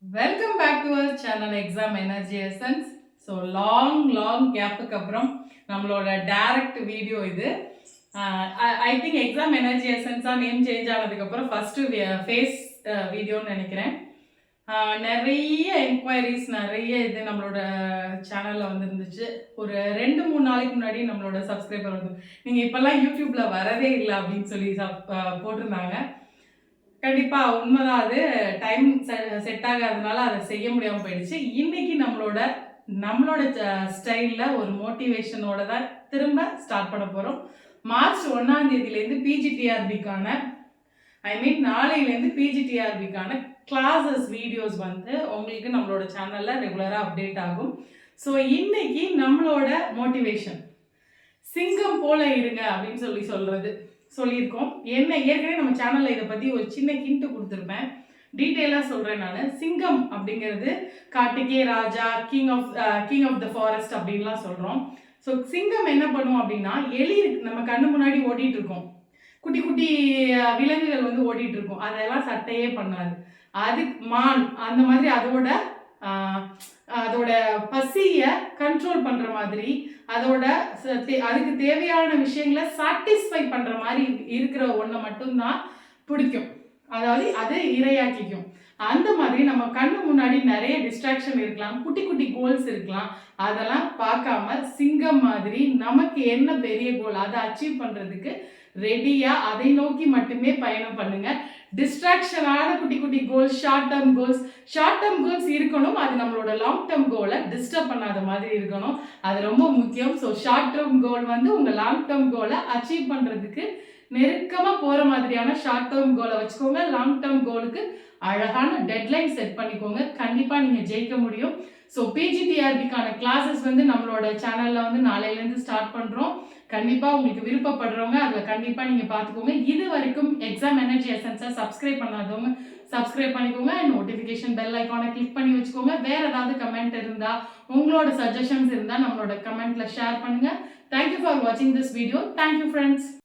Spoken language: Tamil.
Welcome back to our channel Exam Energy Essence. So long கேப்புக்கு அப்புறம் நம்மளோட டைரக்ட் வீடியோ இது. ஐ திங்க் எக்ஸாம் எனர்ஜி எசன்ஸாக நேம் சேஞ்ச் ஆனதுக்கப்புறம் ஃபஸ்ட்டு ஃபேஸ் வீடியோன்னு நினைக்கிறேன். நிறைய என்கொயரிஸ் நிறைய இது நம்மளோட சேனலில் வந்துருந்துச்சு. ஒரு 2-3 நாளைக்கு முன்னாடி நம்மளோட சப்ஸ்கிரைபர் வந்து நீங்கள் இப்போல்லாம் யூடியூப்பில் வரதே இல்லை அப்படின்னு சொல்லி போட்டிருந்தாங்க. கண்டிப்பாக உண்மைதான். அது டைம் செட் ஆகாதனால அதை செய்ய முடியாமல் போயிடுச்சு. இன்னைக்கு நம்மளோட ஸ்டைலில் ஒரு மோட்டிவேஷனோட தான் திரும்ப ஸ்டார்ட் பண்ண போகிறோம். மார்ச் 1ஆம் தேதியிலேருந்து பிஜிடிஆர்பிக்கான நாளையிலேருந்து பிஜிடிஆர்பிக்கான கிளாஸஸ் வீடியோஸ் வந்து உங்களுக்கு நம்மளோட சேனலில் ரெகுலராக அப்டேட் ஆகும். ஸோ இன்னைக்கு நம்மளோட மோட்டிவேஷன் சிங்கம் போல இருங்க அப்படின்னு சொல்லியிருக்கோம். ஏற்கனவே நம்ம சேனலில் இதை பற்றி ஒரு சின்ன ஹிண்ட் கொடுத்துருப்பேன். டீட்டெயிலாக சொல்கிறேன் நான். சிங்கம் அப்படிங்கிறது காட்டுக்கே ராஜா, கிங் ஆஃப் த ஃபாரஸ்ட் அப்படின்லாம் சொல்கிறோம். ஸோ சிங்கம் என்ன பண்ணும் அப்படின்னா, எலி நம்ம கண்ணு முன்னாடி ஓடிட்டு இருக்கோம், குட்டி குட்டி விலங்குகள் வந்து ஓடிட்டு இருக்கும், அதெல்லாம் சட்டையே பண்ணாது. அது மான் அந்த மாதிரி அதோட பசியை கண்ட்ரோல் பண்ணுற மாதிரி அதுக்கு தேவையான விஷயங்களை சாட்டிஸ்ஃபை பண்ணுற மாதிரி இருக்கிற ஒன்றை மட்டும்தான் பிடிக்கும். அதாவது அது இரையாக்கிக்கும். அந்த மாதிரி நம்ம கண்ணு முன்னாடி நிறைய டிஸ்ட்ராக்ஷன் இருக்கலாம், குட்டி குட்டி கோல்ஸ் இருக்கலாம். அதெல்லாம் பார்க்காம சிங்கம் மாதிரி நமக்கு என்ன பெரிய கோல் அதை அச்சீவ் பண்ணுறதுக்கு ரெடியாக அதை நோக்கி மட்டுமே பயணம் பண்ணுங்க. டிஸ்ட்ராக்ஷனான குட்டி குட்டி கோல்ஸ், ஷார்ட் டேர்ம் கோல்ஸ் இருக்கணும். அது நம்மளோட லாங் டேர்ம் கோலை டிஸ்டர்ப் பண்ணாத மாதிரி இருக்கணும். அது ரொம்ப முக்கியம். ஸோ ஷார்ட் டேர்ம் கோல் வந்து உங்கள் லாங் டேர்ம் கோலை அச்சீவ் பண்ணுறதுக்கு நெருக்கமாக போகிற மாதிரியான ஷார்ட் டேர்ம் கோலை வச்சுக்கோங்க. லாங் டேர்ம் கோலுக்கு அழகான டெட்லைன் செட் பண்ணிக்கோங்க. கண்டிப்பாக நீங்கள் ஜெயிக்க முடியும். ஸோ பிஜிடிஆர்பிக்கான கிளாஸஸ் வந்து நம்மளோட சேனலில் வந்து நாளையிலேருந்து ஸ்டார்ட் பண்ணுறோம். கண்டிப்பாக உங்களுக்கு விருப்பப்படுறவங்க அதில் கண்டிப்பாக நீங்கள் பார்த்துக்கோங்க. இது வரைக்கும் எக்ஸாம் எனர்ஜி எசன்ஸை சப்ஸ்கிரைப் பண்ணாதவங்க சப்ஸ்கிரைப் பண்ணிக்கோங்க. நோட்டிஃபிகேஷன் பெல் ஐக்கானை கிளிக் பண்ணி வச்சுக்கோங்க. வேறு ஏதாவது கமெண்ட் இருந்தால், உங்களோட சஜஷன்ஸ் இருந்தால் நம்மளோட கமெண்ட்டில் ஷேர் பண்ணுங்கள். தேங்க்யூ ஃபார் வாட்சிங் திஸ் வீடியோ. Thank you friends.